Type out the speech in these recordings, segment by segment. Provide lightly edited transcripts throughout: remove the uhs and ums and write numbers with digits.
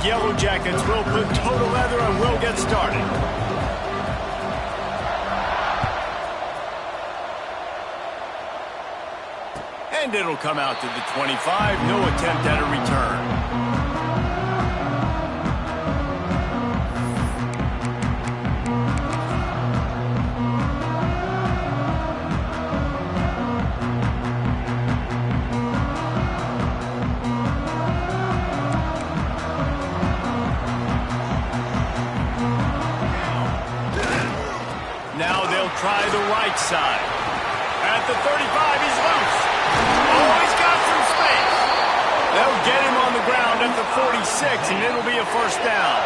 Yellow Jackets will put total leather and will get started. And it'll come out to the 25. No attempt at a return. Now they'll try the right side. At the 35, he's loose. Oh, he's got some space. They'll get him on the ground at the 46, and it'll be a first down.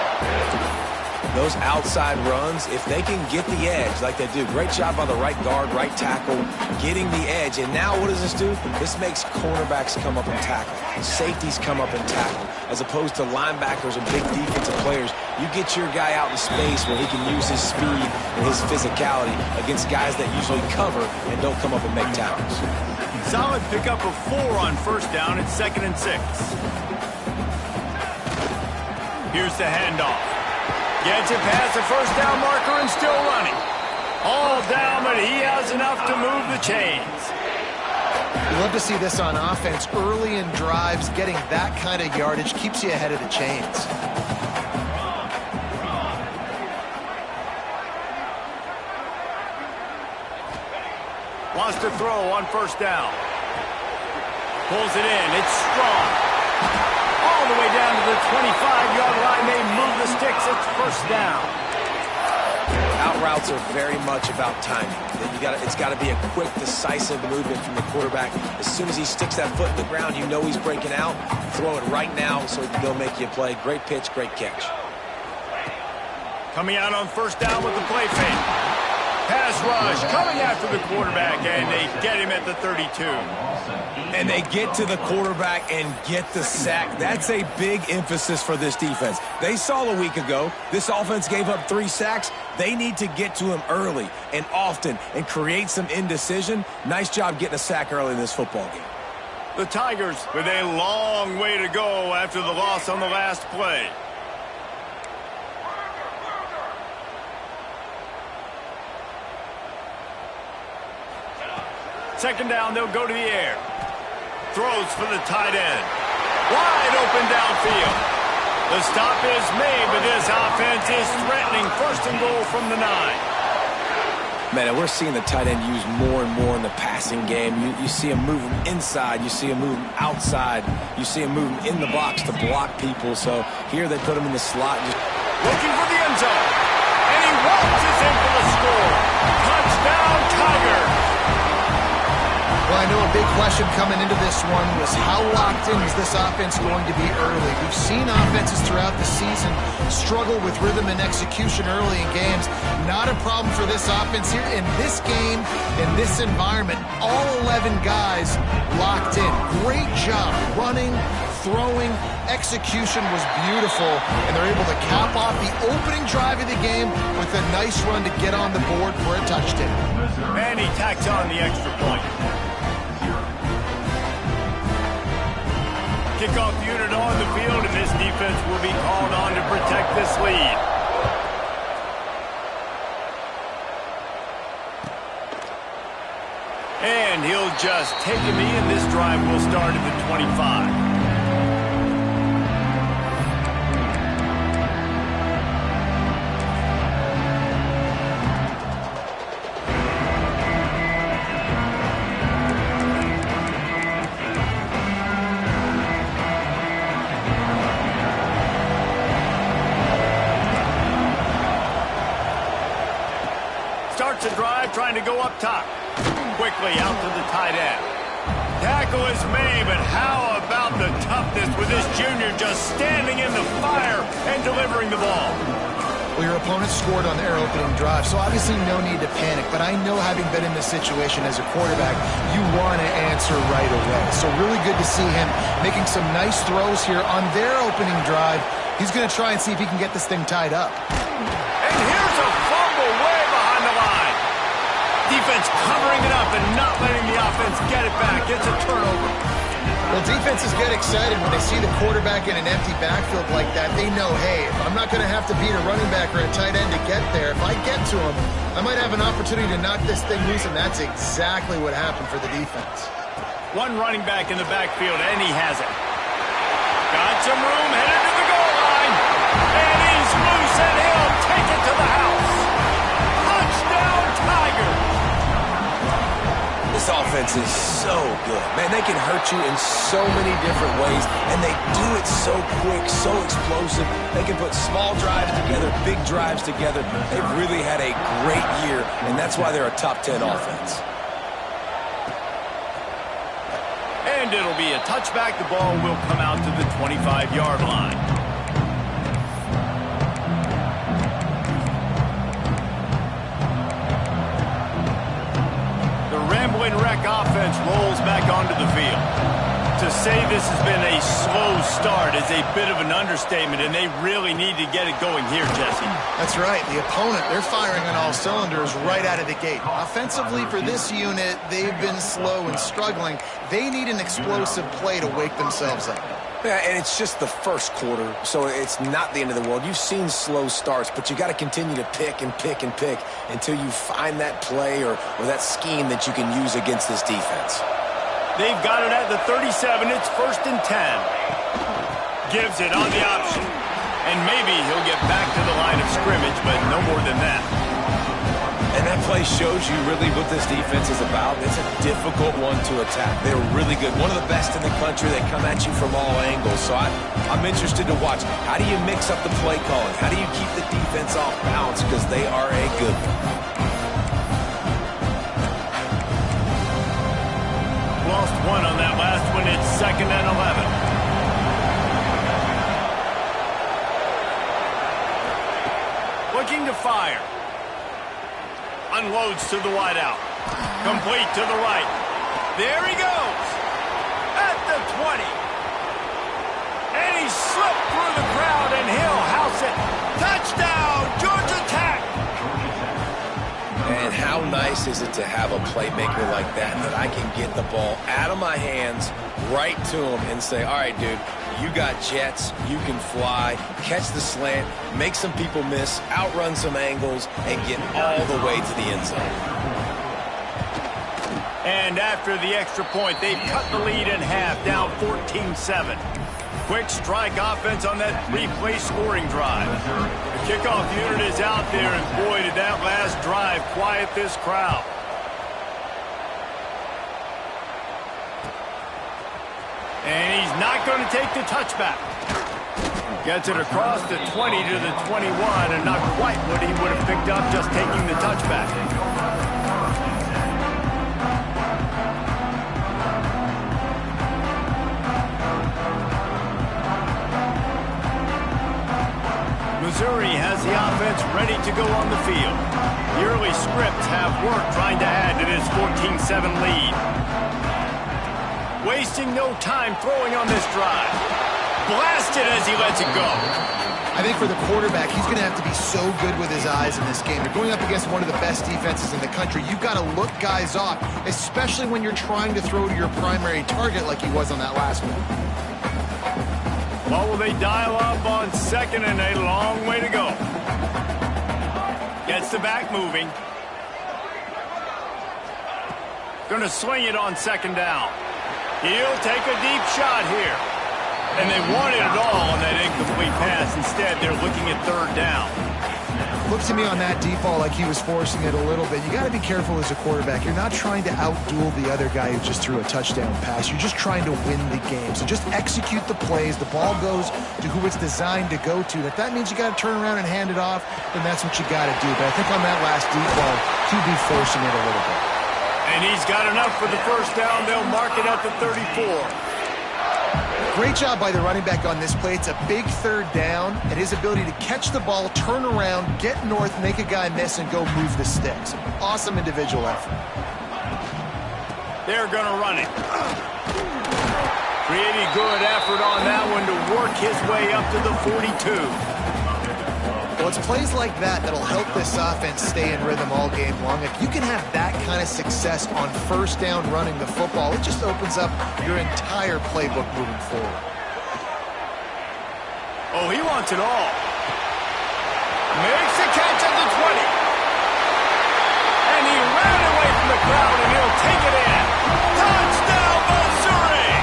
Those outside runs, if they can get the edge like they do, great job by the right guard, right tackle, getting the edge. And now what does this do? This makes cornerbacks come up and tackle. Safeties come up and tackle. As opposed to linebackers and big defensive players, you get your guy out in space where he can use his speed and his physicality against guys that usually cover and don't come up and make tackles. Solid pickup of 4 on first down. It's 2nd and 6. Here's the handoff. Gets it past the first down marker and still running. All down, but he has enough to move the chains. You love to see this on offense. Early in drives, getting that kind of yardage keeps you ahead of the chains. Wants to throw on first down. Pulls it in. It's strong. All the way down to the 25-yard line. They move the sticks. It's first down. Out routes are very much about timing. It's got to be a quick, decisive movement from the quarterback. As soon as he sticks that foot in the ground, you know he's breaking out. Throw it right now so he can go make you a play. Great pitch, great catch. Coming out on first down with the play fake. Pass rush coming after the quarterback, and they get him at the 32. And they get to the quarterback and get the sack. That's a big emphasis for this defense. They saw a week ago, this offense gave up 3 sacks. They need to get to him early and often and create some indecision. Nice job getting a sack early in this football game. The Tigers with a long way to go after the loss on the last play. Second down, they'll go to the air. Throws for the tight end. Wide open downfield. The stop is made, but this offense is threatening. First and goal from the 9. Man, we're seeing the tight end used more and more in the passing game. You see him move him inside. You see him move him outside. You see him move him in the box to block people. So here they put him in the slot. Looking for the end zone. And he waltzes in for the score. Touchdown, Tigers. Well, I know a big question coming into this one was how locked in is this offense going to be early? We've seen offenses throughout the season struggle with rhythm and execution early in games. Not a problem for this offense here. In this game, in this environment, all 11 guys locked in. Great job running, throwing. Execution was beautiful, and they're able to cap off the opening drive of the game with a nice run to get on the board for a touchdown. And he tacks on the extra point. Kickoff unit on the field, and this defense will be called on to protect this lead. And he'll just take a knee, and this drive will start at the 25. Starts a drive trying to go up top. Quickly out to the tight end. Tackle is made, but how about the toughness with this junior just standing in the fire and delivering the ball? Well, your opponent scored on their opening drive, so obviously no need to panic. But I know, having been in this situation as a quarterback, you want to answer right away. So really good to see him making some nice throws here on their opening drive. He's going to try and see if he can get this thing tied up. And here's a fumble way behind the line. Defense covering it up and not letting the offense get it back. It's a turnover. Well, defenses get excited when they see the quarterback in an empty backfield like that. They know, hey, if I'm not going to have to beat a running back or a tight end to get there, if I get to him, I might have an opportunity to knock this thing loose, and that's exactly what happened for the defense. One running back in the backfield, and he has it. Got some room, headed to the goal line. And he's loose, and he'll take it to the house. Touchdown, Tigers! This offense is so good. Man, they can hurt you in so many different ways, and they do it so quick, so explosive. They can put small drives together, big drives together. They've really had a great year, and that's why they're a top 10 offense. And it'll be a touchback. The ball will come out to the 25-yard line. Rambling Wreck offense rolls back onto the field. To say this has been a slow start is a bit of an understatement, and they really need to get it going here, Jesse. That's right. The opponent, they're firing on all cylinders right out of the gate. Offensively for this unit, they've been slow and struggling. They need an explosive play to wake themselves up. Yeah, and it's just the first quarter, so it's not the end of the world. You've seen slow starts, but you got to continue to pick and pick and pick until you find that play or that scheme that you can use against this defense. They've got it at the 37. It's 1st and 10. Gives it on the option. And maybe he'll get back to the line of scrimmage, but no more than that. And that play shows you really what this defense is about. It's a difficult one to attack. They're really good. One of the best in the country. They come at you from all angles. So I'm interested to watch. How do you mix up the play calling? How do you keep the defense off balance? Because they are a good one. Lost one on that last one. It's 2nd and 11. Looking to fire. Unloads to the wideout. Complete to the right. There he goes. At the 20. And he slipped through the crowd, and he'll house it. Touchdown, Georgia Tech. And how nice is it to have a playmaker like that I can get the ball out of my hands right to him and say, all right, dude, you got jets, you can fly, catch the slant, make some people miss, outrun some angles, and get all the way to the end zone. And after the extra point, they've cut the lead in half, down 14-7. Quick strike offense on that 3-play scoring drive. The kickoff unit is out there, and boy, did that last drive quiet this crowd. And he's not going to take the touchback. Gets it across the 20 to the 21, and not quite what he would have picked up just taking the touchback. Missouri has the offense ready to go on the field. The early scripts have worked trying to add to this 14-7 lead. Wasting no time throwing on this drive. Blasted as he lets it go. I think for the quarterback, he's going to have to be so good with his eyes in this game. You're going up against one of the best defenses in the country. You've got to look guys off, especially when you're trying to throw to your primary target like he was on that last one. Well, will they dial up on 2nd and a long way to go? Gets the back moving. Going to swing it on 2nd down. He'll take a deep shot here. And they wanted it all on that incomplete pass. Instead, they're looking at 3rd down. Looked to me on that deep ball like he was forcing it a little bit. You got to be careful as a quarterback. You're not trying to outduel the other guy who just threw a touchdown pass. You're just trying to win the game. So just execute the plays. The ball goes to who it's designed to go to. If that means you got to turn around and hand it off, then that's what you got to do. But I think on that last deep ball, he'd be forcing it a little bit. And he's got enough for the 1st down. They'll mark it at the 34. Great job by the running back on this play. It's a big 3rd down, and his ability to catch the ball, turn around, get north, make a guy miss, and go move the sticks. Awesome individual effort. They're going to run it. Pretty good effort on that one to work his way up to the 42. Well, it's plays like that that'll help this offense stay in rhythm all game long. If you can have that kind of success on first down running the football, it just opens up your entire playbook moving forward. Oh, he wants it all. Makes the catch at the 20. And he ran away from the crowd, and he'll take it in. Touchdown, Missouri!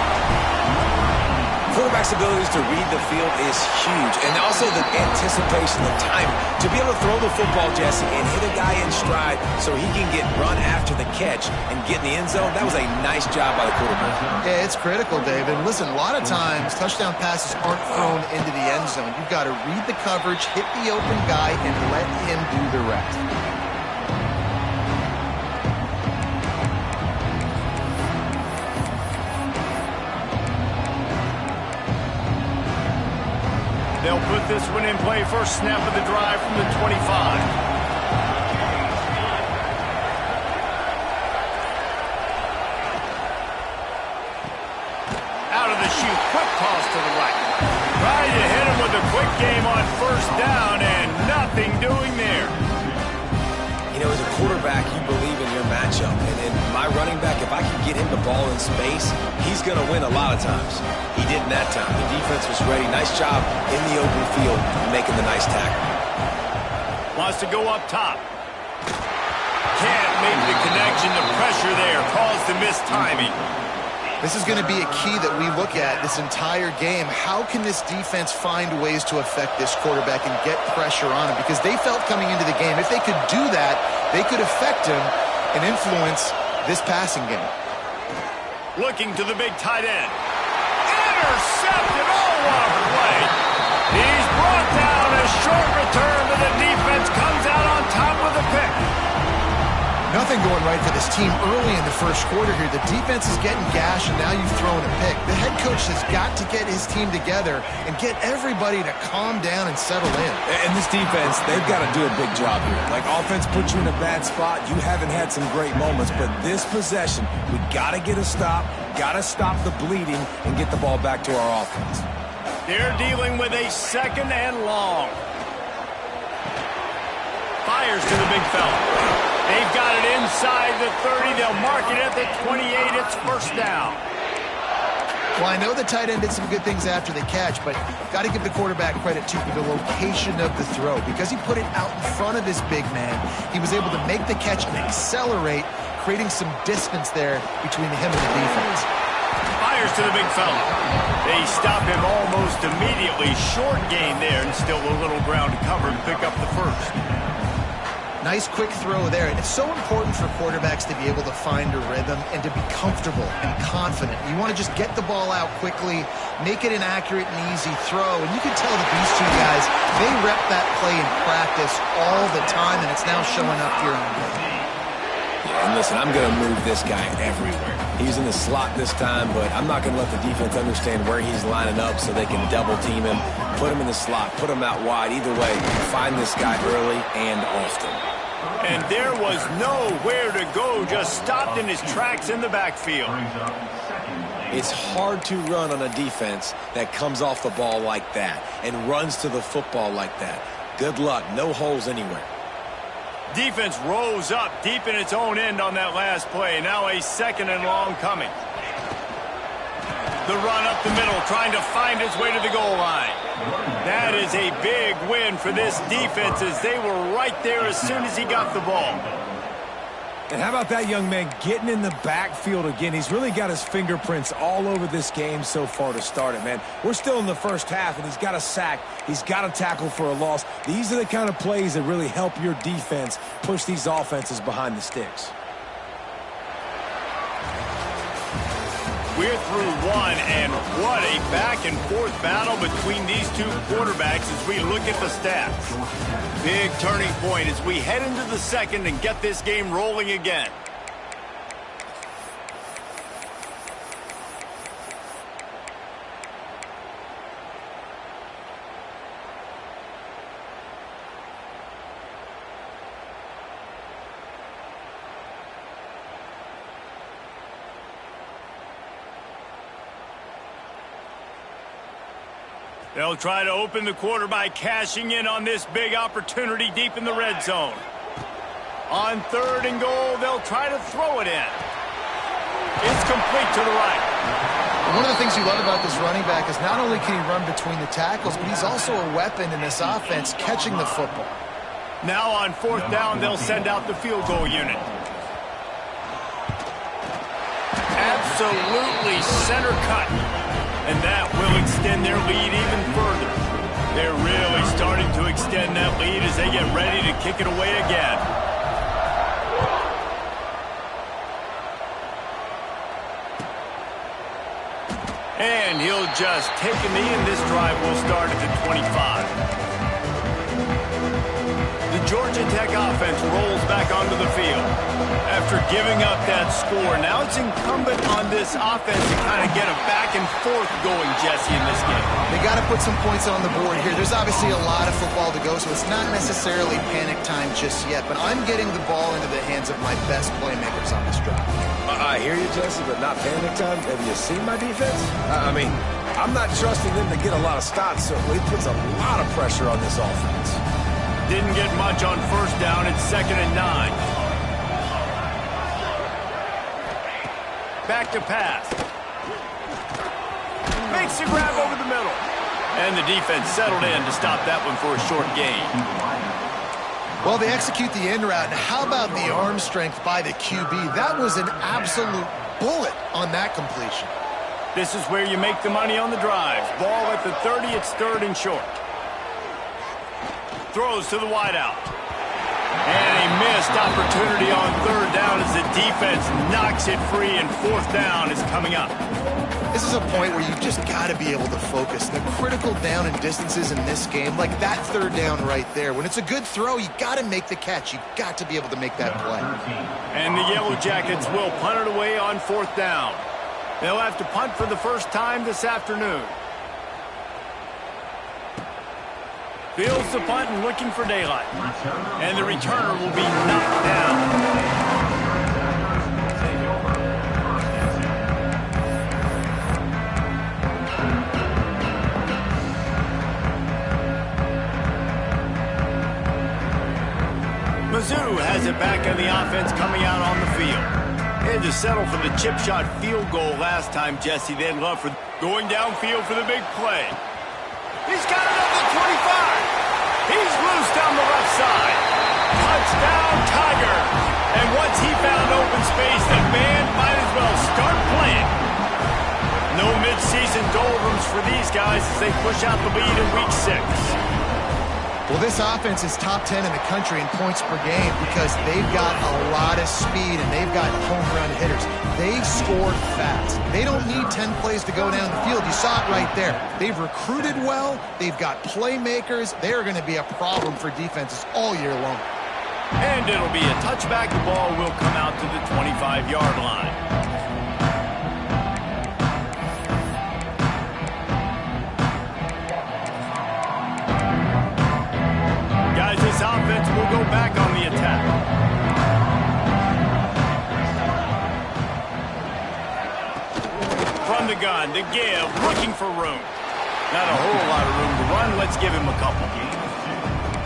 Quarterback's abilities to read the field is huge, and also the anticipation, the timing. To be able to throw the football, Jesse, and hit a guy in stride so he can get run after the catch and get in the end zone, that was a nice job by the quarterback. Yeah, it's critical, David. And listen, a lot of times touchdown passes aren't thrown into the end zone. You've got to read the coverage, hit the open guy, and let him do the rest. They'll put this one in play. First snap of the drive from the 25. Out of the chute, quick toss to the right. Trying to hit him with a quick game on first down, and nothing doing there. You know, as a quarterback, you believe in your matchup. And my running back, if I can get him the ball in space, he's going to win a lot of times. He didn't that time. The defense was ready. Nice job in the open field making the nice tackle. Wants to go up top. Can't make the connection. The pressure there caused the missed timing. This is going to be a key that we look at this entire game. How can this defense find ways to affect this quarterback and get pressure on him? Because they felt coming into the game, if they could do that, they could affect him and influence this passing game. Looking to the big tight end. Intercepted. Oh, what a play. He's brought down. A short return, but the defense comes out on top with a pick. Nothing going right for this team early in the first quarter here. The defense is getting gashed, and now you've thrown a pick. The head coach has got to get his team together and get everybody to calm down and settle in. And this defense, they've got to do a big job here. Like, offense puts you in a bad spot. You haven't had some great moments, but this possession, we got to get a stop, got to stop the bleeding, and get the ball back to our offense. They're dealing with a second and long. Fires to the big fella. They've got it inside the 30. They'll mark it at the 28. It's first down. Well, I know the tight end did some good things after the catch, but got to give the quarterback credit, too, for the location of the throw. Because he put it out in front of his big man, he was able to make the catch and accelerate, creating some distance there between him and the defense. Fires to the big fella. They stop him almost immediately. Short gain there, and still a little ground to cover and pick up the first. Nice quick throw there. And it's so important for quarterbacks to be able to find a rhythm and to be comfortable and confident. You want to just get the ball out quickly, make it an accurate and easy throw. And you can tell that these two guys, they rep that play in practice all the time, and it's now showing up here on game. Yeah, and listen, I'm going to move this guy everywhere. He's in the slot this time, but I'm not going to let the defense understand where he's lining up so they can double team him, put him in the slot, put him out wide. Either way, find this guy early and often. And there was nowhere to go, just stopped in his tracks in the backfield. It's hard to run on a defense that comes off the ball like that and runs to the football like that. Good luck. No holes anywhere. Defense rose up deep in its own end on that last play. Now a second and long coming. The run up the middle, trying to find its way to the goal line. That is a big win for this defense, as they were right there as soon as he got the ball. And how about that young man getting in the backfield again? He's really got his fingerprints all over this game so far to start it, man. We're still in the first half, and he's got a sack. He's got a tackle for a loss. These are the kind of plays that really help your defense push these offenses behind the sticks. We're through one, and what a back-and-forth battle between these two quarterbacks as we look at the stats. Big turning point as we head into the second and get this game rolling again. They'll try to open the quarter by cashing in on this big opportunity deep in the red zone. On 3rd and goal, they'll try to throw it in. It's complete to the right. One of the things you love about this running back is not only can he run between the tackles, but he's also a weapon in this offense catching the football. Now on 4th down, they'll send out the field goal unit. Absolutely center cut. And that will extend their lead even further. They're really starting to extend that lead as they get ready to kick it away again. And he'll just take a knee, and this drive will start at the 25. The Georgia Tech offense rolls back onto the field. After giving up that score, now it's incumbent on this offense to kind of get a back and forth going, Jesse, in this game. They got to put some points on the board here. There's obviously a lot of football to go, so it's not necessarily panic time just yet, but I'm getting the ball into the hands of my best playmakers on this drive. I hear you, Jesse, but not panic time. Have you seen my defense? I mean, I'm not trusting them to get a lot of stops, so it puts a lot of pressure on this offense. Didn't get much on 1st down. It's 2nd and 9. Back to pass. Makes the grab over the middle. And the defense settled in to stop that one for a short gain. Well, they execute the end route, and how about the arm strength by the QB? That was an absolute bullet on that completion. This is where you make the money on the drives. Ball at the 30, it's 3rd and short. Throws to the wideout. And a missed opportunity on 3rd down as the defense knocks it free, and 4th down is coming up. This is a point where you just got to be able to focus. The critical down and distances in this game, like that 3rd down right there. When it's a good throw, you got to make the catch. You got to be able to make that play. And the Yellow Jackets will punt it away on 4th down. They'll have to punt for the first time this afternoon. Fields the punt and looking for daylight. And the returner will be knocked down. Mizzou has it back on the offense coming out on the field. They had to settle for the chip shot field goal last time, Jesse. They'd love for going downfield for the big play. He's got it at the 25. He's loose down the left side. Touchdown, Tiger. And once he found open space, the band might as well start playing. No mid-season doldrums for these guys as they push out the lead in Week 6. Well, this offense is top 10 in the country in points per game because they've got a lot of speed and they've got home run hitters. They scored fast. They don't need 10 plays to go down the field. You saw it right there. They've recruited well. They've got playmakers. They're going to be a problem for defenses all year long. And it'll be a touchback. The ball will come out to the 25-yard line. This offense will go back on the attack. From the gun, to give, looking for room. Not a whole lot of room to run. Let's give him a couple.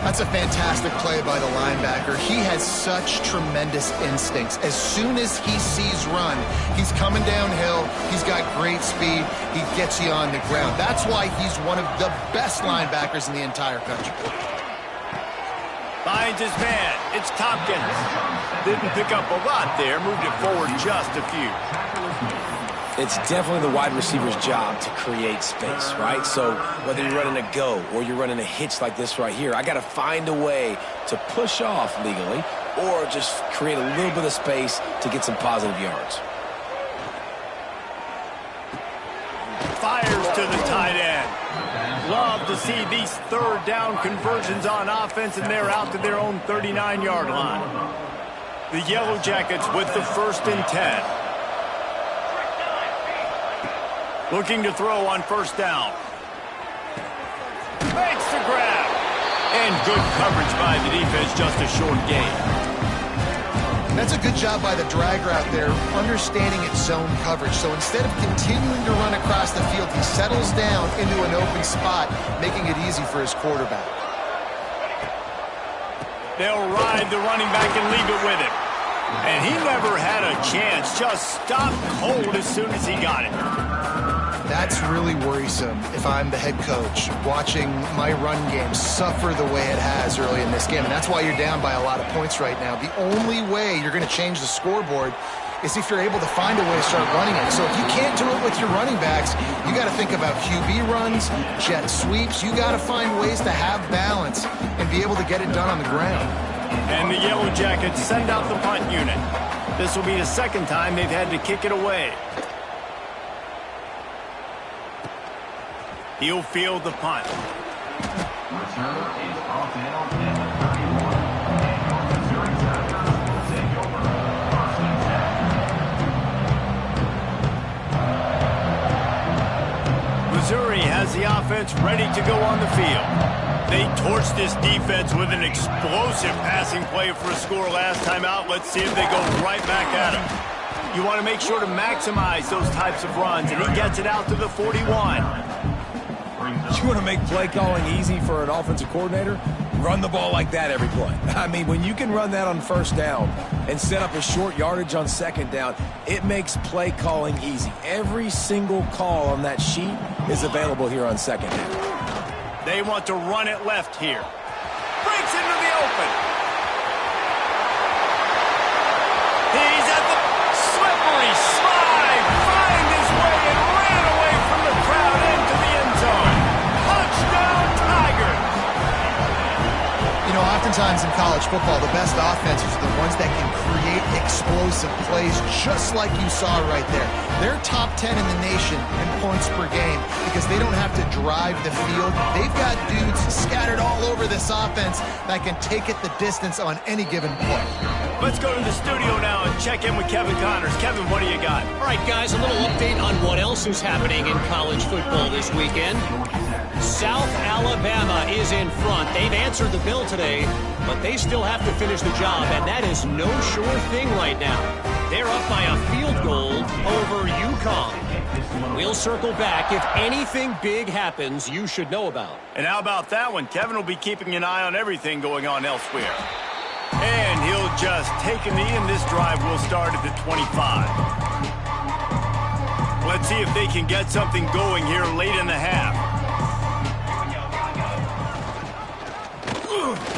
That's a fantastic play by the linebacker. He has such tremendous instincts. As soon as he sees run, he's coming downhill. He's got great speed. He gets you on the ground. That's why he's one of the best linebackers in the entire country. Finds his man. It's Tompkins. Didn't pick up a lot there. Moved it forward just a few. It's definitely the wide receiver's job to create space, right? So whether you're running a go or you're running a hitch like this right here, I got to find a way to push off legally or just create a little bit of space to get some positive yards. Fires to the tight end. Love to see these 3rd down conversions on offense, and they're out to their own 39-yard line. The Yellow Jackets with the 1st and 10. Looking to throw on 1st down. Makes the grab. And good coverage by the defense, just a short gain. That's a good job by the drag route there, understanding its zone coverage. So instead of continuing to run across the field, he settles down into an open spot, making it easy for his quarterback. They'll ride the running back and leave it with him. And he never had a chance, just stopped cold as soon as he got it. That's really worrisome if I'm the head coach, watching my run game suffer the way it has early in this game. And that's why you're down by a lot of points right now. The only way you're going to change the scoreboard is if you're able to find a way to start running it. So if you can't do it with your running backs, you got to think about QB runs, jet sweeps. You got to find ways to have balance and be able to get it done on the ground. And the Yellow Jackets send out the punt unit. This will be the second time they've had to kick it away. He'll field the punt. Missouri has the offense ready to go on the field. They torched this defense with an explosive passing play for a score last time out. Let's see if they go right back at him. You want to make sure to maximize those types of runs, and he gets it out to the 41. You want to make play calling easy for an offensive coordinator? Run the ball like that every play. I mean, when you can run that on first down and set up a short yardage on second down, it makes play calling easy. Every single call on that sheet is available here on second down. They want to run it left here. Breaks into the open. He's at the slippery slide. Find his way and ran away from the crowd into the end zone. Touchdown, Tigers. You know, oftentimes in college football, the best offenses are the ones that can create explosive plays, just like you saw right there. They're top 10 in the nation in points per game because they don't have to drive the field. They've got dudes scattered all over this offense that can take it the distance on any given play. Let's go to the studio now and check in with Kevin Connors. Kevin, what do you got? All right, guys, a little update on what else is happening in college football this weekend. South Alabama is in front. They've answered the bell today, but they still have to finish the job, and that is no sure thing right now. They're up by a field goal over UConn. We'll circle back. If anything big happens, you should know about. And how about that one? Kevin will be keeping an eye on everything going on elsewhere. And he'll just take a knee, and this drive will start at the 25. Let's see if they can get something going here late in the half.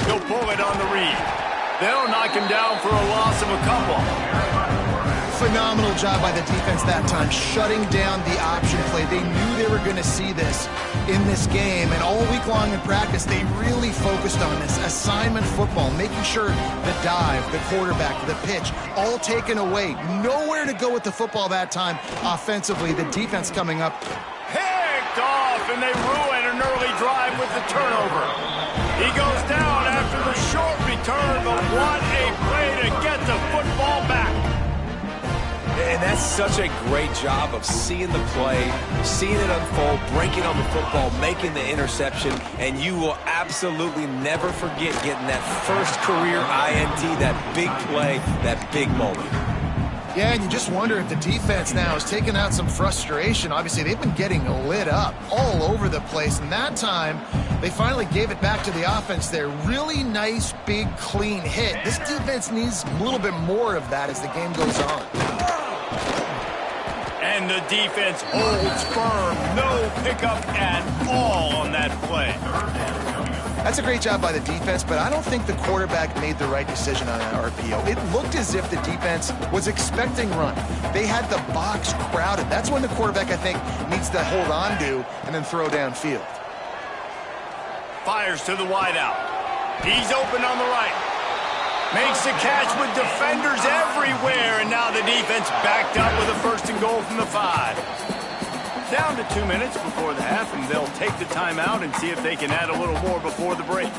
He'll pull it on the read. They'll knock him down for a loss of a couple. Phenomenal job by the defense that time, shutting down the option play. They knew they were going to see this in this game, and all week long in practice, they really focused on this assignment football, making sure the dive, the quarterback, the pitch, all taken away. Nowhere to go with the football that time offensively. The defense coming up. Picked off, and they ruin an early drive with the turnover. He goes down after the short return, but what a play to get the football back. And that's such a great job of seeing the play, seeing it unfold, breaking on the football, making the interception, and you will absolutely never forget getting that first career INT, that big play, that big moment. Yeah, and you just wonder if the defense now is taking out some frustration. Obviously, they've been getting lit up all over the place, and that time they finally gave it back to the offense there. Really nice, big, clean hit. This defense needs a little bit more of that as the game goes on. And the defense holds firm. No pickup at all on that play. That's a great job by the defense, but I don't think the quarterback made the right decision on that RPO. It looked as if the defense was expecting run. They had the box crowded. That's when the quarterback, I think, needs to hold on to and then throw downfield. Fires to the wideout. He's open on the right. Makes the catch with defenders everywhere, and now the defense backed up with a 1st and goal from the 5. Down to 2 minutes before the half, and they'll take the timeout and see if they can add a little more before the break.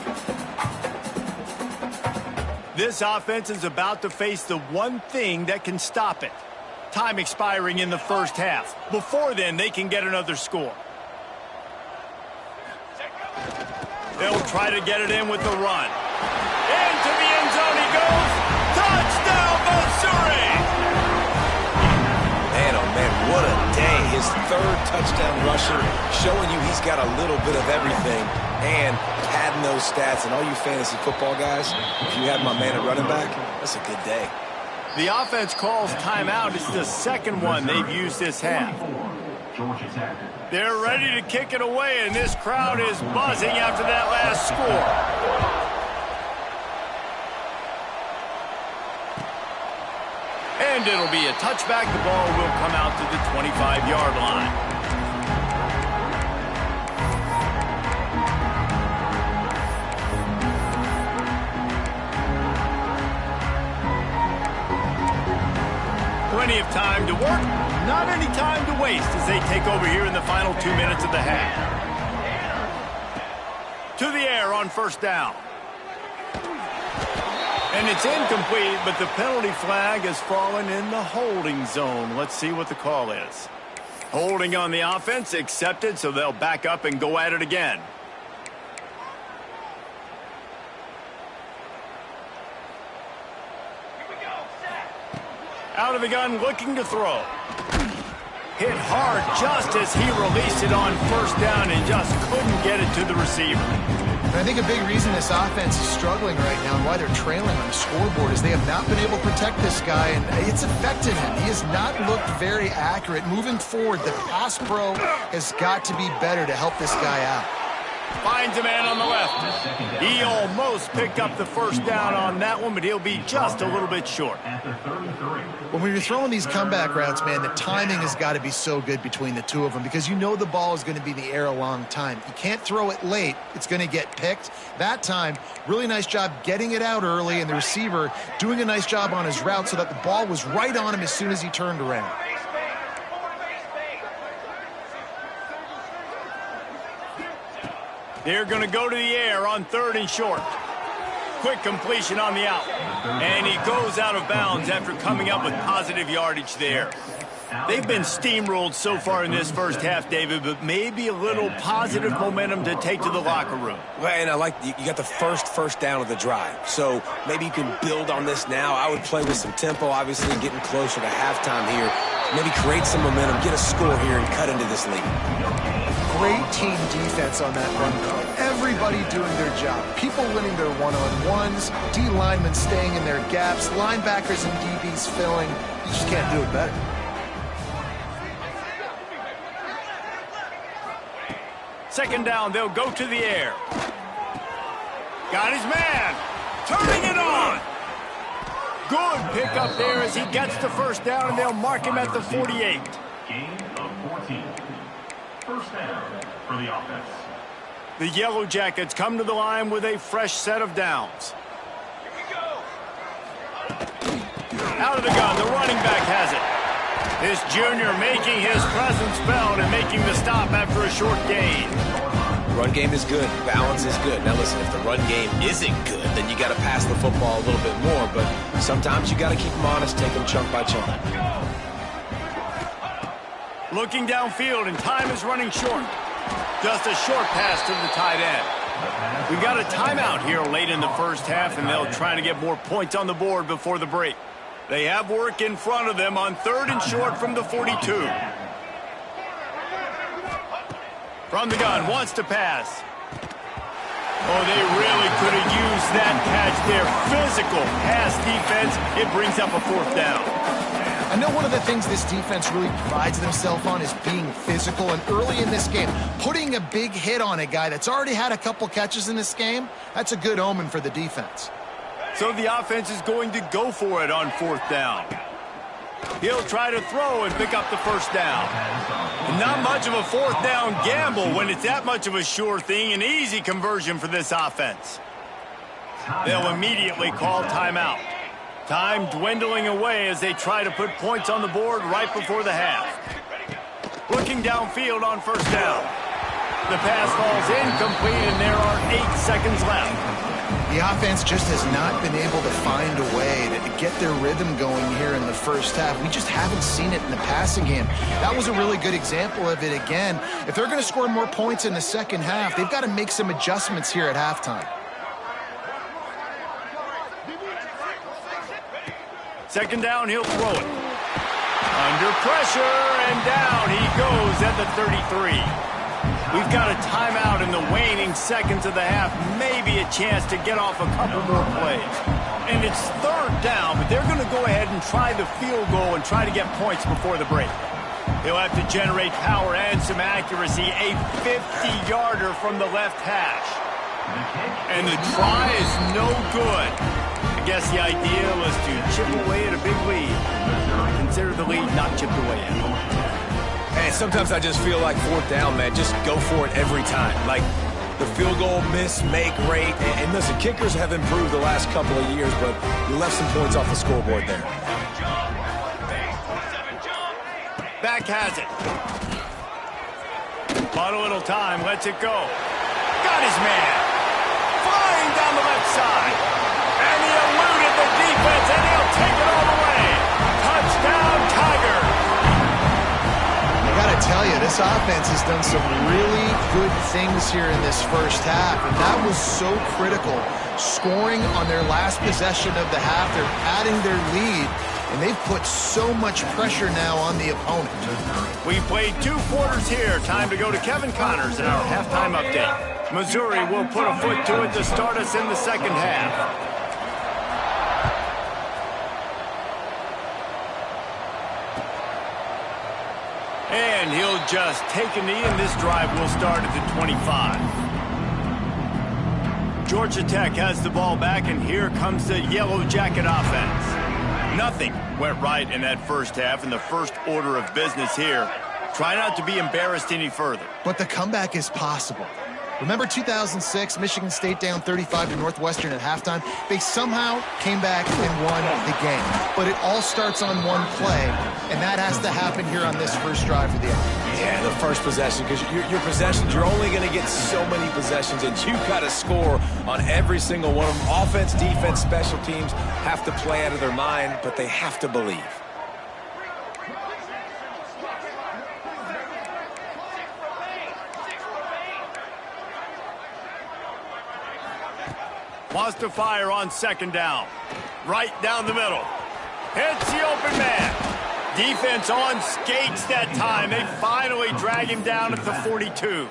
This offense is about to face the one thing that can stop it. Time expiring in the first half. Before then, they can get another score. They'll try to get it in with the run. Into the end zone he goes. Touchdown, siree! Man, oh man, what a day. His third touchdown rushing, showing you he's got a little bit of everything. And padding those stats, and all you fantasy football guys, if you have my man at running back, that's a good day. The offense calls timeout. It's the second one they've used this half. They're ready to kick it away, and this crowd is buzzing after that last score. And it'll be a touchback. The ball will come out to the 25-yard line. Plenty of time to work, not any time to waste as they take over here in the final 2 minutes of the half. To the air on first down. And it's incomplete, but the penalty flag has fallen in the holding zone. Let's see what the call is. Holding on the offense, accepted, so they'll back up and go at it again. Out of the gun, looking to throw. Hit hard just as he released it on first down and just couldn't get it to the receiver. And I think a big reason this offense is struggling right now and why they're trailing on the scoreboard is they have not been able to protect this guy, and it's affected him. He has not looked very accurate. Moving forward, the pass pro has got to be better to help this guy out. Finds a man on the left. He almost picked up the first down on that one, but he'll be just a little bit short. When you're throwing these comeback routes, man, the timing has got to be so good between the two of them because you know the ball is going to be in the air a long time. You can't throw it late. It's going to get picked. That time, really nice job getting it out early, and the receiver doing a nice job on his route so that the ball was right on him as soon as he turned around. They're going to go to the air on third and short. Quick completion on the out. And he goes out of bounds after coming up with positive yardage there. They've been steamrolled so far in this first half, David, but maybe a little positive momentum to take to the locker room. Well, and I like you got the first down of the drive. So maybe you can build on this now. I would play with some tempo, obviously, getting closer to halftime here. Maybe create some momentum, get a score here, and cut into this lead. Great team defense on that run play. Everybody doing their job. People winning their one-on-ones, D linemen staying in their gaps, linebackers and DBs filling. You just can't do it better. Second down, they'll go to the air. Got his man. Turning it on. Good pickup there as he gets the first down, and they'll mark him at the 48. Gain of 14. First down for the offense. The Yellow Jackets come to the line with a fresh set of downs. Out of the gun, the running back has it. This junior making his presence felt and making the stop after a short gain. Run game is good. Balance is good. Now listen, if the run game isn't good, then you got to pass the football a little bit more. But sometimes you got to keep them honest, take them chunk by chunk. Looking downfield, and time is running short. Just a short pass to the tight end. We got a timeout here late in the first half, and they'll try to get more points on the board before the break. They have work in front of them on third and short from the 42. From the gun, wants to pass. Oh, they really could have used that catch there. Physical pass defense. It brings up a fourth down. I know one of the things this defense really prides themselves on is being physical, and early in this game, putting a big hit on a guy that's already had a couple catches in this game, that's a good omen for the defense. So the offense is going to go for it on fourth down. He'll try to throw and pick up the first down. Not much of a fourth down gamble when it's that much of a sure thing, an easy conversion for this offense. They'll immediately call timeout. Time dwindling away as they try to put points on the board right before the half. Looking downfield on first down. The pass falls incomplete, and there are 8 seconds left. The offense just has not been able to find a way to get their rhythm going here in the first half. We just haven't seen it in the passing game. That was a really good example of it again. If they're going to score more points in the second half, they've got to make some adjustments here at halftime. Second down, he'll throw it. Under pressure, and down he goes at the 33. We've got a timeout in the waning seconds of the half. Maybe a chance to get off a couple more plays. And it's third down, but they're going to go ahead and try the field goal and try to get points before the break. He'll have to generate power and some accuracy. A 50-yarder from the left hash. And the try is no good. I guess the idea was to chip away at a big lead. Consider the lead not chipped away at. And sometimes I just feel like fourth down, man. Just go for it every time. Like the field goal miss, make rate. And listen, kickers have improved the last couple of years, but you left some points off the scoreboard there. Back has it. Bought a little time, lets it go. Got his man. Flying down the left side. And he eluded the defense, and he'll take it all the way. Touchdown, Tigers. I got to tell you, this offense has done some really good things here in this first half, and that was so critical. Scoring on their last possession of the half, they're adding their lead, and they've put so much pressure now on the opponent. We played 2 quarters here. Time to go to Kevin Connors in our halftime update. Missouri will put a foot to it to start us in the second half. And he'll just take a knee, and this drive will start at the 25. Georgia Tech has the ball back, and here comes the Yellow Jacket offense. Nothing went right in that first half, and the first order of business here. Try not to be embarrassed any further. But the comeback is possible. Remember 2006, Michigan State down 35 to Northwestern at halftime? They somehow came back and won the game. But it all starts on one play, and that has to happen here on this first drive of the offense. Yeah, the first possession, because your possessions, you're only going to get so many possessions, and you've got to score on every single one of them. Offense, defense, special teams have to play out of their mind, but they have to believe. Wants to fire on second down. Right down the middle. Hits the open man. Defense on skates that time. They finally drag him down at the 42.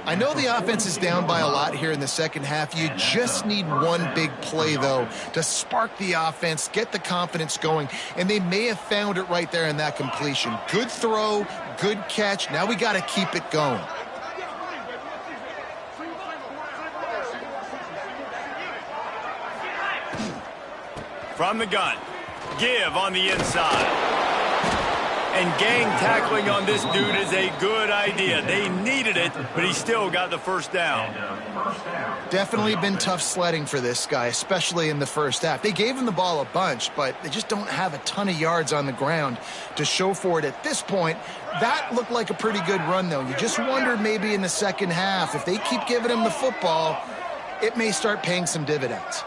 I know the offense is down by a lot here in the second half. You just need one big play, though, to spark the offense, get the confidence going, and they may have found it right there in that completion. Good throw, good catch. Now we got to keep it going. From the gun. Give on the inside. And gang tackling on this dude is a good idea. They needed it, but he still got the first down. Definitely been tough sledding for this guy, especially in the first half. They gave him the ball a bunch, but they just don't have a ton of yards on the ground to show for it at this point. That looked like a pretty good run, though. You just wonder maybe in the second half, if they keep giving him the football, it may start paying some dividends.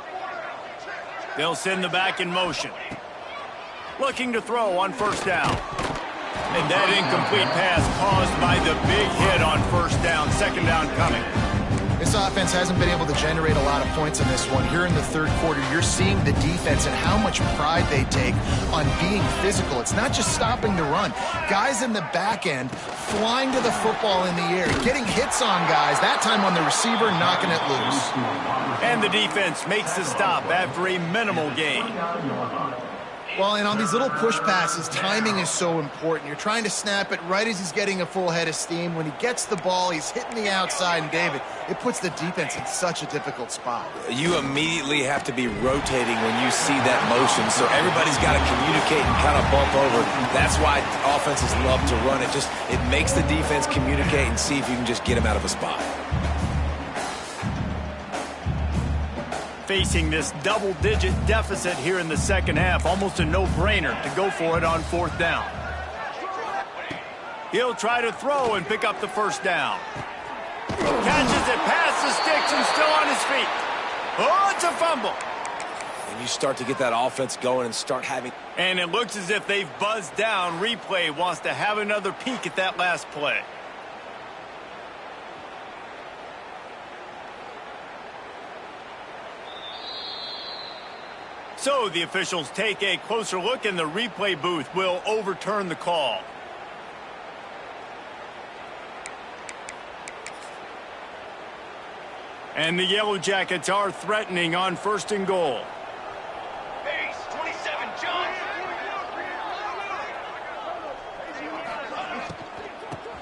They'll send the back in motion. Looking to throw on first down. And that incomplete pass caused by the big hit on first down. Second down coming. This offense hasn't been able to generate a lot of points in this one. Here in the third quarter, you're seeing the defense and how much pride they take on being physical. It's not just stopping the run. Guys in the back end flying to the football in the air, getting hits on guys, that time on the receiver, knocking it loose. And the defense makes the stop after a minimal gain. Well, and on these little push passes, timing is so important. You're trying to snap it right as he's getting a full head of steam. When he gets the ball, he's hitting the outside, and David, it puts the defense in such a difficult spot. You immediately have to be rotating when you see that motion, so everybody's got to communicate and kind of bump over. That's why offenses love to run it. It makes the defense communicate and see if you can just get him out of a spot. Facing this double-digit deficit here in the second half, almost a no-brainer to go for it on fourth down. He'll try to throw and pick up the first down. Catches it past the sticks and still on his feet. Oh, it's a fumble. And you start to get that offense going and start having... And it looks as if they've buzzed down. Replay wants to have another peek at that last play. So the officials take a closer look, and the replay booth will overturn the call. And the Yellow Jackets are threatening on 1st and goal. Pace, 27, John.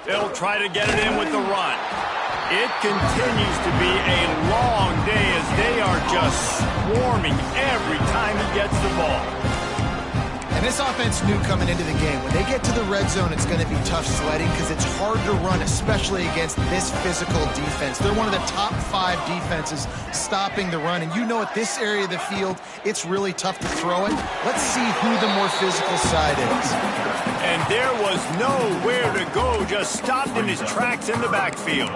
They'll try to get it in with the run. It continues to be a long day as they are just swarming every time he gets the ball. And this offense knew coming into the game, when they get to the red zone, it's going to be tough sledding because it's hard to run, especially against this physical defense. They're one of the top 5 defenses stopping the run. And you know at this area of the field, it's really tough to throw it. Let's see who the more physical side is. And there was nowhere to go, just stopped in his tracks in the backfield.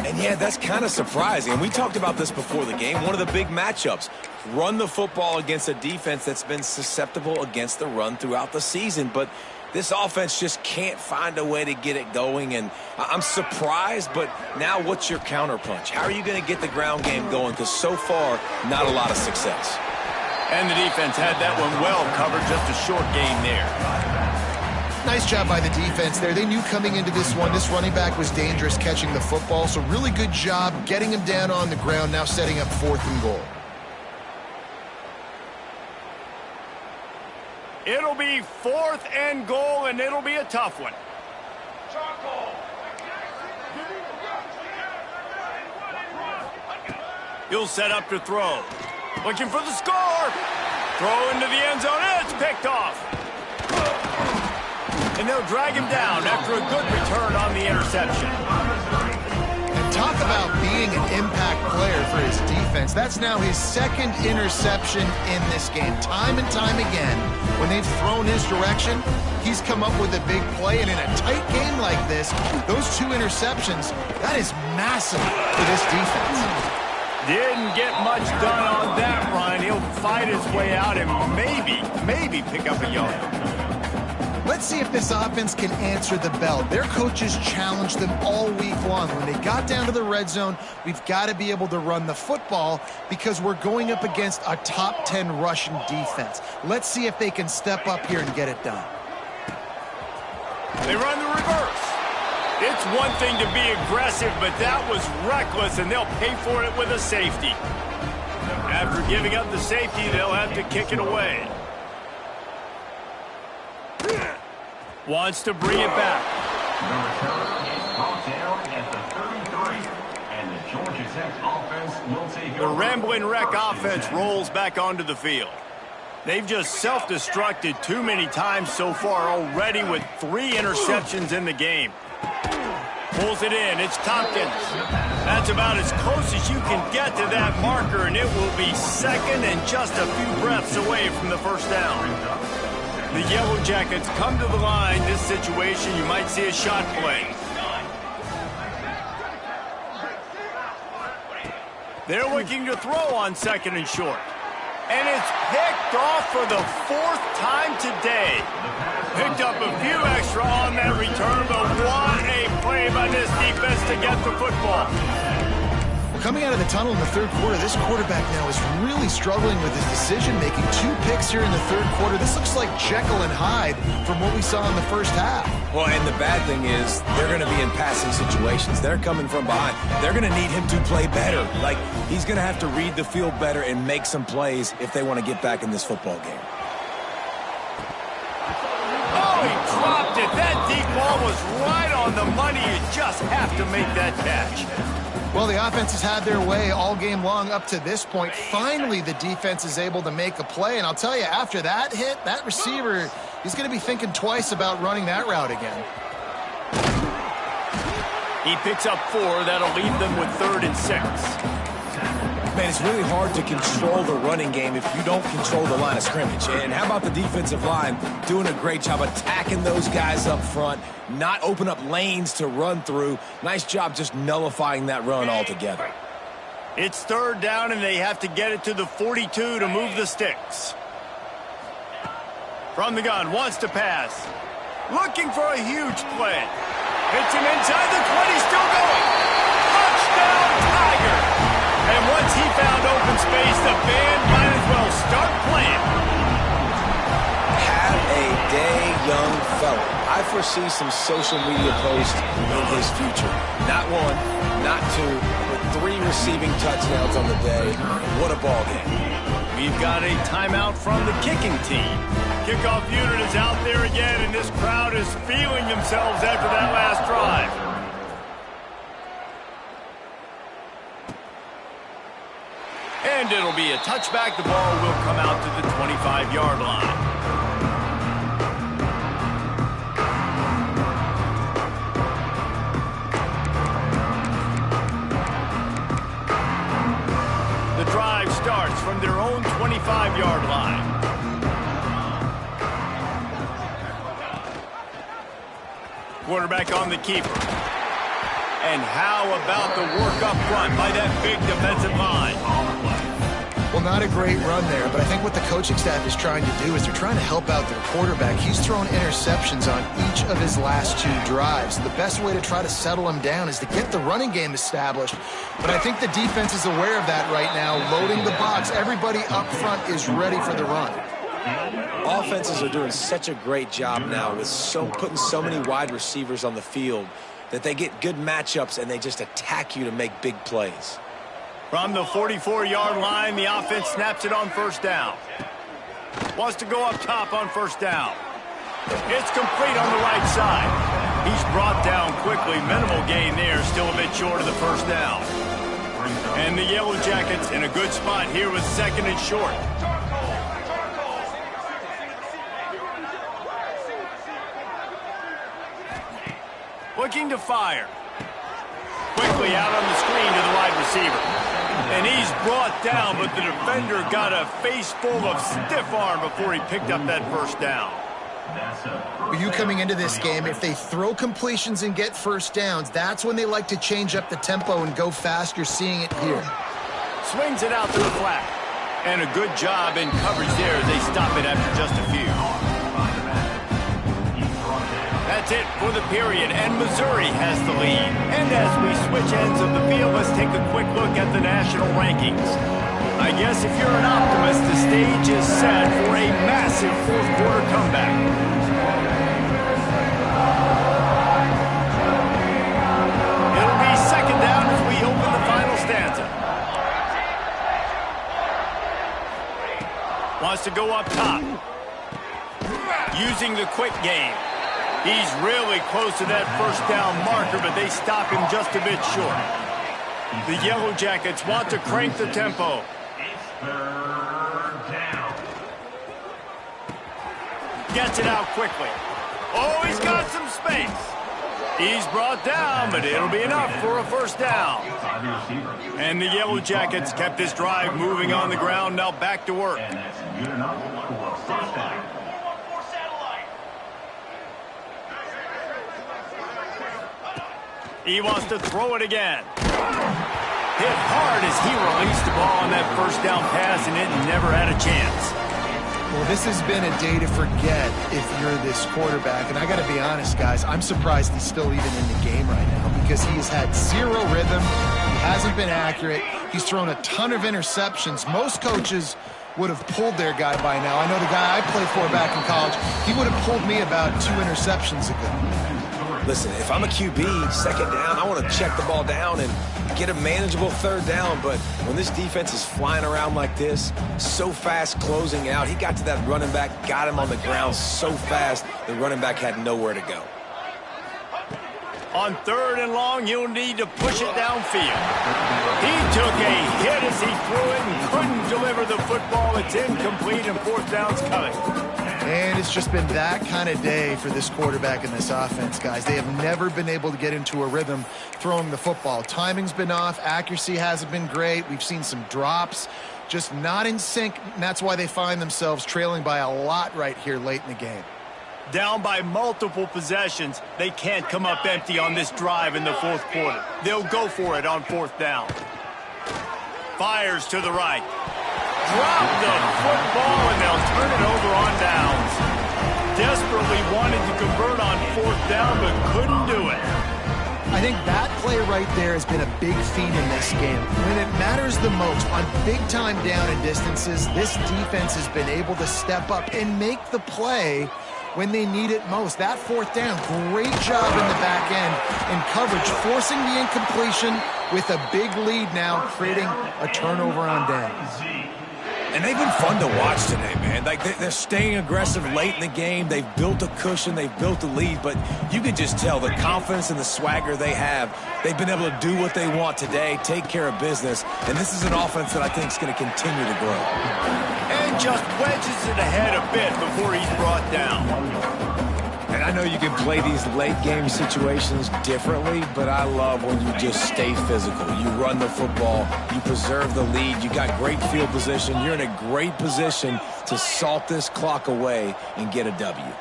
And yeah, that's kind of surprising. And we talked about this before the game. One of the big matchups. Run the football against a defense that's been susceptible against the run throughout the season. But this offense just can't find a way to get it going. And I'm surprised, but now what's your counterpunch? How are you going to get the ground game going? Because so far, not a lot of success. And the defense had that one well covered, just a short gain there. Nice job by the defense there. They knew coming into this one, this running back was dangerous catching the football, so really good job getting him down on the ground, now setting up 4th and goal. It'll be 4th and goal, and it'll be a tough one. He'll set up to throw. Looking for the score. Throw into the end zone, and it's picked off. And they'll drag him down after a good return on the interception. And talk about being an impact player for his defense. That's now his 2nd interception in this game. Time and time again, when they've thrown his direction, he's come up with a big play. And in a tight game like this, those 2 interceptions, that is massive for this defense. Didn't get much done on that run. He'll fight his way out and maybe pick up a yard. Let's see if this offense can answer the bell. Their coaches challenged them all week long. When they got down to the red zone, we've got to be able to run the football because we're going up against a top 10 Russian defense. Let's see if they can step up here and get it done. They run the reverse. It's one thing to be aggressive, but that was reckless, and they'll pay for it with a safety. After giving up the safety, they'll have to kick it away. Wants to bring it back. The return is brought down at the 33. And the Georgia Tech offense will take The over. Ramblin' Wreck offense rolls back onto the field. They've just self-destructed too many times so far already with 3 interceptions in the game. Pulls it in. It's Tompkins. That's about as close as you can get to that marker, and it will be 2nd and just a few breaths away from the 1st down. The Yellow Jackets come to the line. This situation, you might see a shot play. They're looking to throw on 2nd and short. And it's picked off for the 4th time today. Picked up a few extra on that return, but what a play by this defense to get the football. Coming out of the tunnel in the 3rd quarter, this quarterback now is really struggling with his decision-making. 2 picks here in the 3rd quarter. This looks like Jekyll and Hyde from what we saw in the 1st half. Well, and the bad thing is they're going to be in passing situations. They're coming from behind. They're going to need him to play better. Like, he's going to have to read the field better and make some plays if they want to get back in this football game. Oh, he dropped it. That deep ball was right on the money. You just have to make that catch. Well, the offense has had their way all game long up to this point. Finally, the defense is able to make a play. And I'll tell you, after that hit, that receiver, he's going to be thinking twice about running that route again. He picks up 4. That'll leave them with 3rd and 6. Man, it's really hard to control the running game if you don't control the line of scrimmage. And how about the defensive line doing a great job attacking those guys up front, not open up lanes to run through. Nice job just nullifying that run altogether. It's 3rd down, and they have to get it to the 42 to move the sticks. From the gun, wants to pass. Looking for a huge play. Hits him inside the 20, still going. Touchdown, Tiger! And once he found open space, the band might as well start playing. Have a day, young fella. I foresee some social media posts in his future. Not one, not two, but 3 receiving touchdowns on the day. What a ball game. We've got a timeout from the kicking team. Kickoff unit is out there again, and this crowd is feeling themselves after that last drive. And it'll be a touchback. The ball will come out to the 25-yard line. The drive starts from their own 25-yard line. Quarterback on the keeper. And how about the work up front by that big defensive line? Well, not a great run there, but I think what the coaching staff is trying to do is they're trying to help out their quarterback. He's thrown interceptions on each of his last 2 drives. The best way to try to settle him down is to get the running game established. But I think the defense is aware of that right now, loading the box. Everybody up front is ready for the run. Offenses are doing such a great job now with putting so many wide receivers on the field that they get good matchups and they just attack you to make big plays. From the 44-yard line, the offense snaps it on first down. Wants to go up top on first down. It's complete on the right side. He's brought down quickly. Minimal gain there, still a bit short of the first down. And the Yellow Jackets in a good spot here with 2nd and short. Looking to fire. Quickly out on the screen to the wide receiver. And he's brought down, but the defender got a face full of stiff arm before he picked up that first down. For you coming into this game, if they throw completions and get first downs, that's when they like to change up the tempo and go fast. You're seeing it here. Swings it out to the flat. And a good job in coverage there as they stop it after just a few. That's it for the period, and Missouri has the lead. And as we switch ends of the field, let's take a quick look at the national rankings. I guess if you're an optimist, the stage is set for a massive fourth-quarter comeback. It'll be 2nd down as we open the final stanza. Wants to go up top. Using the quick game. He's really close to that first down marker, but they stop him just a bit short. The Yellow Jackets want to crank the tempo. It's 3rd down. Gets it out quickly. Oh, he's got some space. He's brought down, but it'll be enough for a first down. And the Yellow Jackets kept this drive moving on the ground, now back to work. And that's good enough for a first down. He wants to throw it again. Hit hard as he released the ball on that first down pass, and it never had a chance. Well, this has been a day to forget if you're this quarterback. And I got to be honest, guys, I'm surprised he's still even in the game right now because he has had 0 rhythm. He hasn't been accurate. He's thrown a ton of interceptions. Most coaches would have pulled their guy by now. I know the guy I played for back in college, he would have pulled me about 2 interceptions ago. Listen, if I'm a QB, 2nd down, I want to check the ball down and get a manageable 3rd down. But when this defense is flying around like this, so fast closing out, he got to that running back, got him on the ground so fast, the running back had nowhere to go. On 3rd and long, you'll need to push it downfield. He took a hit as he threw it and couldn't deliver the football. It's incomplete, and 4th down's coming. And it's just been that kind of day for this quarterback and this offense, guys. They have never been able to get into a rhythm throwing the football. Timing's been off. Accuracy hasn't been great. We've seen some drops, just not in sync, and that's why they find themselves trailing by a lot right here late in the game. Down by multiple possessions, they can't come up empty on this drive in the 4th quarter. They'll go for it on 4th down. Fires to the right. Drop the football, and they'll turn it over on downs. Desperately wanted to convert on 4th down, but couldn't do it. I think that play right there has been a big theme in this game. When it matters the most, on big-time down and distances, this defense has been able to step up and make the play when they need it most. That fourth down, great job in the back end in coverage, forcing the incompletion with a big lead now, creating a turnover on downs. And they've been fun to watch today, man. Like, they're staying aggressive late in the game. They've built a cushion. They've built a lead. But you can just tell the confidence and the swagger they have. They've been able to do what they want today, take care of business. And this is an offense that I think is going to continue to grow. And just wedges it ahead a bit before he's brought down. And I know you can play these late-game situations differently, but I love when you just stay physical. You run the football, you preserve the lead, you got great field position, you're in a great position to salt this clock away and get a W.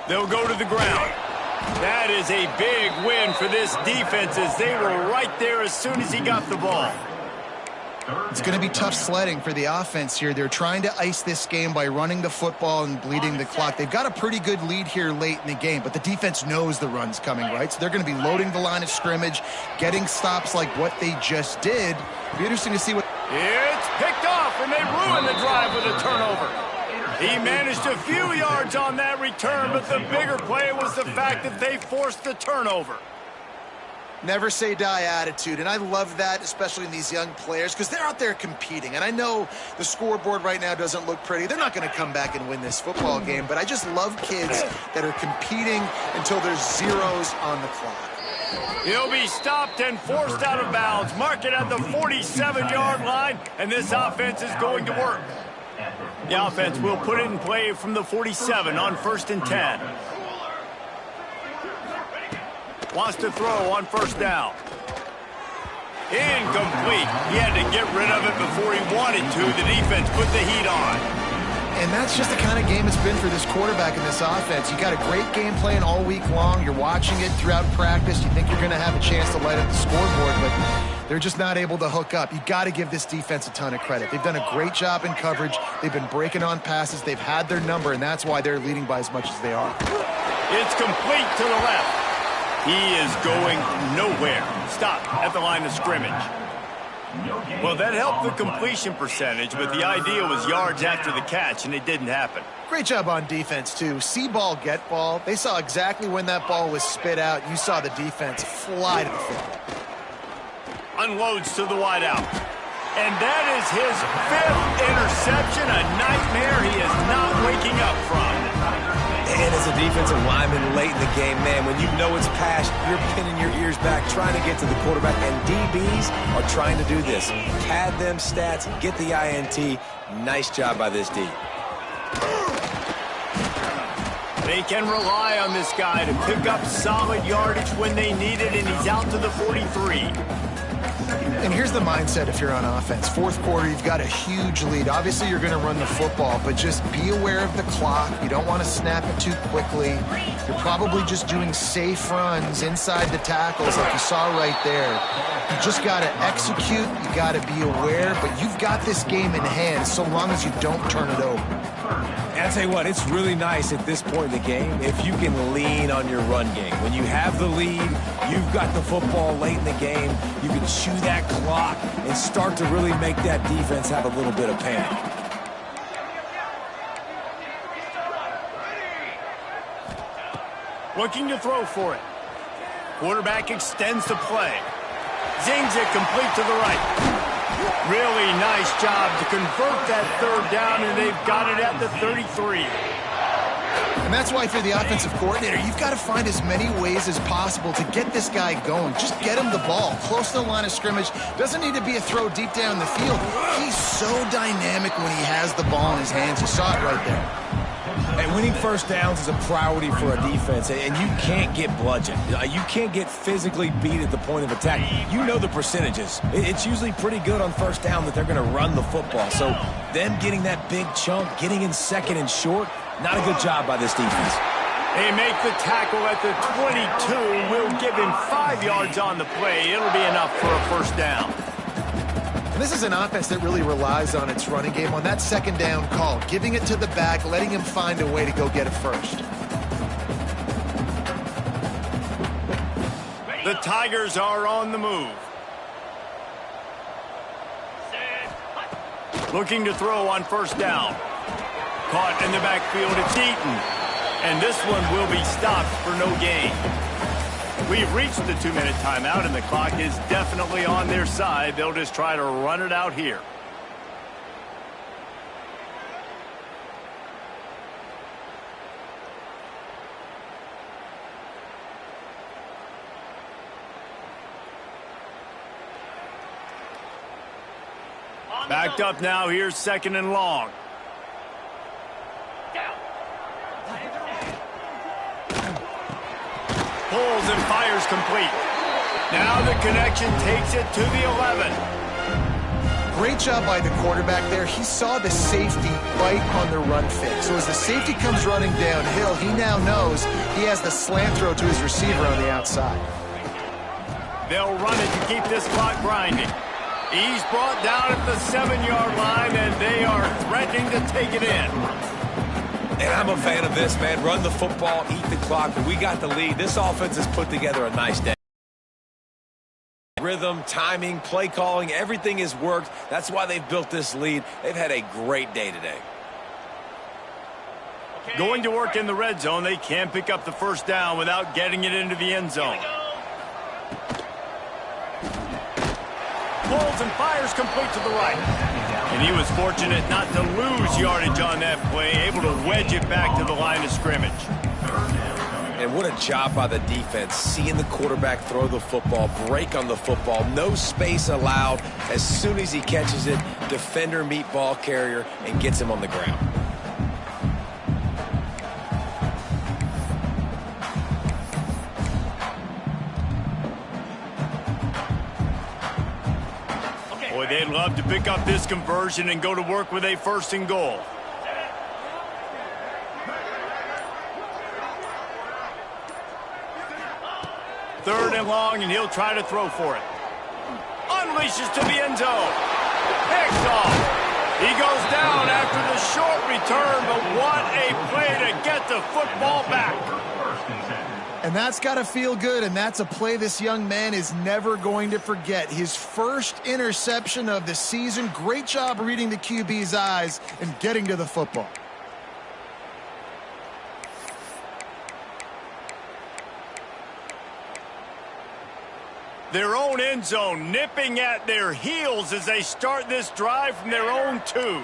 They'll go to the ground. That is a big win for this defense as they were right there as soon as he got the ball. It's going to be tough sledding for the offense here. They're trying to ice this game by running the football and bleeding the clock. They've got a pretty good lead here late in the game, but the defense knows the run's coming, right? So they're going to be loading the line of scrimmage, getting stops like what they just did. It'll be interesting to see what... It's picked off, and they ruin the drive with a turnover. He managed a few yards on that return, but the bigger play was the fact that they forced the turnover. Never say die attitude, and I love that, especially in these young players, because they're out there competing. And I know the scoreboard right now doesn't look pretty. They're not going to come back and win this football game, but I just love kids that are competing until there's zeros on the clock. He'll be stopped and forced out of bounds. Mark it at the 47-yard line, and this offense is going to work. The offense will put it in play from the 47 on 1st and 10. Wants to throw on 1st down. Incomplete. He had to get rid of it before he wanted to. The defense put the heat on. And that's just the kind of game it's been for this quarterback in this offense. You got a great game plan all week long. You're watching it throughout practice. You think you're going to have a chance to light up the scoreboard, but they're just not able to hook up. You got to give this defense a ton of credit. They've done a great job in coverage. They've been breaking on passes. They've had their number, and that's why they're leading by as much as they are. It's complete to the left. He is going nowhere. Stop at the line of scrimmage. Well, that helped the completion percentage, but the idea was yards after the catch, and it didn't happen. Great job on defense, too. See ball, get ball. They saw exactly when that ball was spit out. You saw the defense fly to the field. Unloads to the wideout. And that is his 5th interception, a nightmare he is not waking up from. And as a defensive lineman late in the game, man, when you know it's past, you're pinning your ears back, trying to get to the quarterback, and DBs are trying to do this. Pad them stats, get the INT. Nice job by this D. They can rely on this guy to pick up solid yardage when they need it, and he's out to the 43. And here's the mindset if you're on offense. 4th quarter, you've got a huge lead. Obviously, you're going to run the football, but just be aware of the clock. You don't want to snap it too quickly. You're probably just doing safe runs inside the tackles like you saw right there. You just got to execute. You got to be aware, but you've got this game in hand so long as you don't turn it over. And I tell you what, it's really nice at this point in the game if you can lean on your run game. When you have the lead, you've got the football late in the game, you can chew that clock and start to really make that defense have a little bit of panic. Looking to throw for it. Quarterback extends the play. Zings it complete to the right. Really nice job to convert that 3rd down, and they've got it at the 33. And that's why, if you're the offensive coordinator, you've got to find as many ways as possible to get this guy going. Just get him the ball close to the line of scrimmage. Doesn't need to be a throw deep down the field. He's so dynamic when he has the ball in his hands. You saw it right there. And winning 1st downs is a priority for a defense, and you can't get bludgeoned. You can't get physically beat at the point of attack. You know the percentages. It's usually pretty good on 1st down that they're going to run the football. So them getting that big chunk, getting in 2nd and short, not a good job by this defense. They make the tackle at the 22. Will give him 5 yards on the play. It'll be enough for a 1st down. And this is an offense that really relies on its running game on that second down call, giving it to the back, letting him find a way to go get it first. The Tigers are on the move. Looking to throw on first down. Caught in the backfield, it's Eaton. And this one will be stopped for no gain. We've reached the 2-minute timeout, and the clock is definitely on their side. They'll just try to run it out here. Backed up now, here's second and long. Pulls and fires complete. Now the connection takes it to the 11. Great job by the quarterback there. He saw the safety right on the run fake. So as the safety comes running downhill, he now knows he has the slant throw to his receiver on the outside. They'll run it to keep this clock grinding. He's brought down at the 7-yard line, and they are threatening to take it in. And I'm a fan of this, man. Run the football, eat the clock, but we got the lead. This offense has put together a nice day. Rhythm, timing, play calling, everything has worked. That's why they've built this lead. They've had a great day today. Going to work in the red zone, they can't pick up the first down without getting it into the end zone. Pulls and fires complete to the right. And he was fortunate not to lose yardage on that play, able to wedge it back to the line of scrimmage. And what a job by the defense, seeing the quarterback throw the football, break on the football, no space allowed. As soon as he catches it, defender meet ball carrier and gets him on the ground. Boy, they'd love to pick up this conversion and go to work with a 1st and goal. Third and long, and he'll try to throw for it. Unleashes to the end zone. Picks off. He goes down after the short return, but what a play to get the football back. And that's got to feel good, and that's a play this young man is never going to forget. His first interception of the season. Great job reading the QB's eyes and getting to the football. Their own end zone nipping at their heels as they start this drive from their own 2.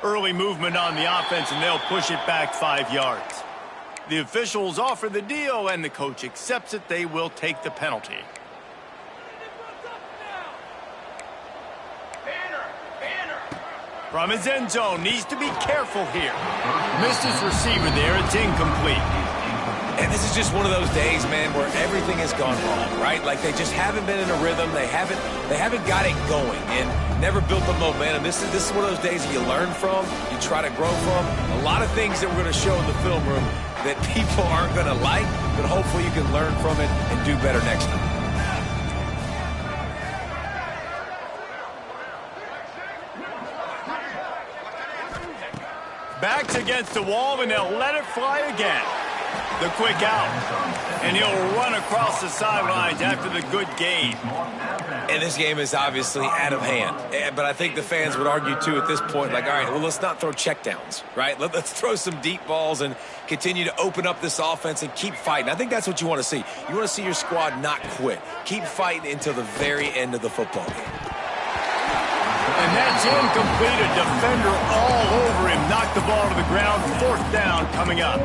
Early movement on the offense, and they'll push it back 5 yards. The officials offer the deal, and the coach accepts it. They will take the penalty. From his end zone, needs to be careful here. Missed his receiver there. It's incomplete. And this is just one of those days, man, where everything has gone wrong, right? Like they just haven't been in a rhythm. They haven't got it going and never built the momentum. This is one of those days that you learn from, you try to grow from. A lot of things that we're going to show in the film room that people aren't going to like, but hopefully you can learn from it and do better next time. Backs against the wall, and they'll let it fly again. The quick out, and he'll run across the sidelines after the good gain. And this game is obviously out of hand. But I think the fans would argue, too, at this point, like, all right, well, let's not throw checkdowns, right? Let's throw some deep balls and continue to open up this offense and keep fighting. I think that's what you want to see. You want to see your squad not quit. Keep fighting until the very end of the football game. And that's incomplete. A defender all over him. Knocked the ball to the ground. 4th down coming up.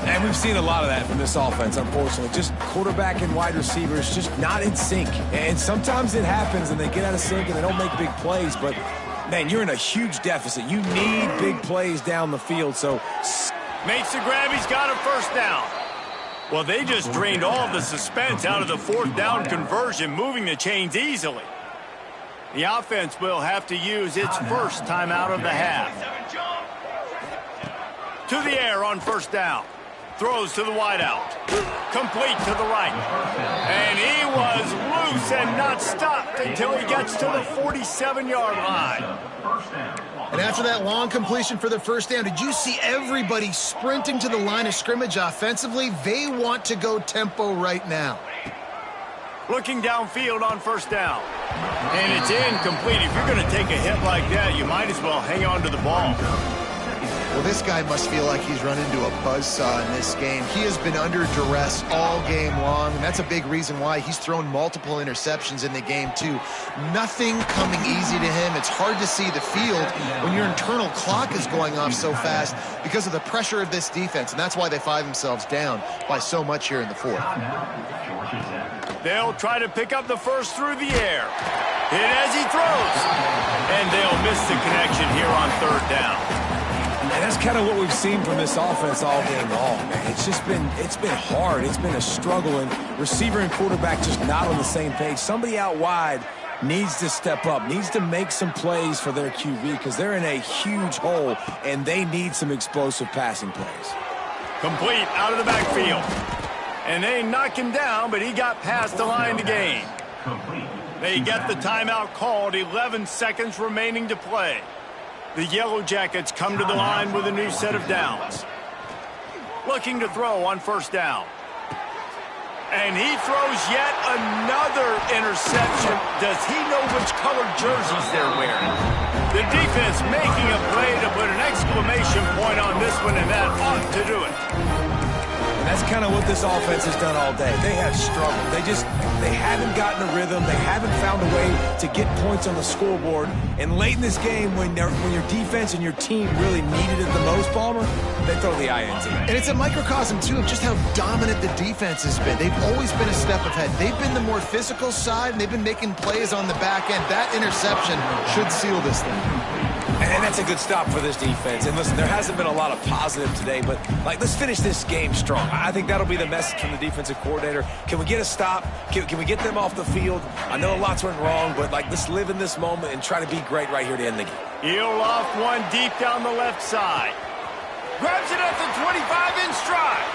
And we've seen a lot of that from this offense, unfortunately. Just quarterback and wide receivers just not in sync. And sometimes it happens and they get out of sync and they don't make big plays. But, man, you're in a huge deficit. You need big plays down the field. So makes the grab. He's got a 1st down. Well, they just drained all of the suspense out of the 4th down conversion, moving the chains easily. The offense will have to use its first timeout of the half. To the air on 1st down. Throws to the wideout. Complete to the right. And he was loose and not stopped until he gets to the 47-yard line. And after that long completion for the first down, did you see everybody sprinting to the line of scrimmage offensively? They want to go tempo right now. Looking downfield on first down. And it's incomplete. If you're going to take a hit like that, you might as well hang on to the ball. Well, this guy must feel like he's run into a buzzsaw in this game. He has been under duress all game long, and that's a big reason why he's thrown multiple interceptions in the game, too. Nothing coming easy to him. It's hard to see the field when your internal clock is going off so fast because of the pressure of this defense, and that's why they find themselves down by so much here in the fourth. They'll try to pick up the first through the air. Hit as he throws. And they'll miss the connection here on third down. And that's kind of what we've seen from this offense all game long, man. It's been hard. It's been a struggle, and receiver and quarterback just not on the same page. Somebody out wide needs to step up, needs to make some plays for their QB because they're in a huge hole, and they need some explosive passing plays. Complete out of the backfield. And they knock him down, but he got past the line to gain. They get the timeout called, 11 seconds remaining to play. The Yellow Jackets come to the line with a new set of downs. Looking to throw on first down. And he throws yet another interception. Does he know which colored jerseys they're wearing? The defense making a play to put an exclamation point on this one, and that ought to do it. And that's kind of what this offense has done all day. They have struggled. They haven't gotten a rhythm. They haven't found a way to get points on the scoreboard. And late in this game, when your defense and your team really needed it the most, Palmer, they throw the INT. And it's a microcosm, too, of just how dominant the defense has been. They've always been a step ahead. They've been the more physical side, and they've been making plays on the back end. That interception should seal this thing. And that's a good stop for this defense. And listen, there hasn't been a lot of positive today, but let's finish this game strong. I think that'll be the message from the defensive coordinator. Can we get a stop? Can we get them off the field? I know lots went wrong, but let's live in this moment and try to be great right here to end the game. He'll off one deep down the left side. Grabs it at the 25 in stride.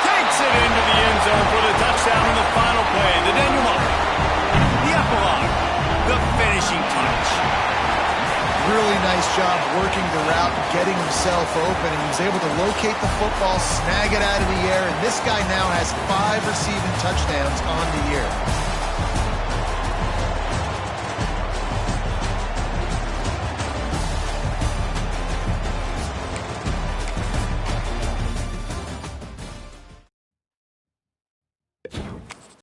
Takes it into the end zone for the touchdown in the final play. The denouement. The epilogue. The finishing touch. Really nice job working the route, getting himself open, and he was able to locate the football, snag it out of the air, and this guy now has 5 receiving touchdowns on the year.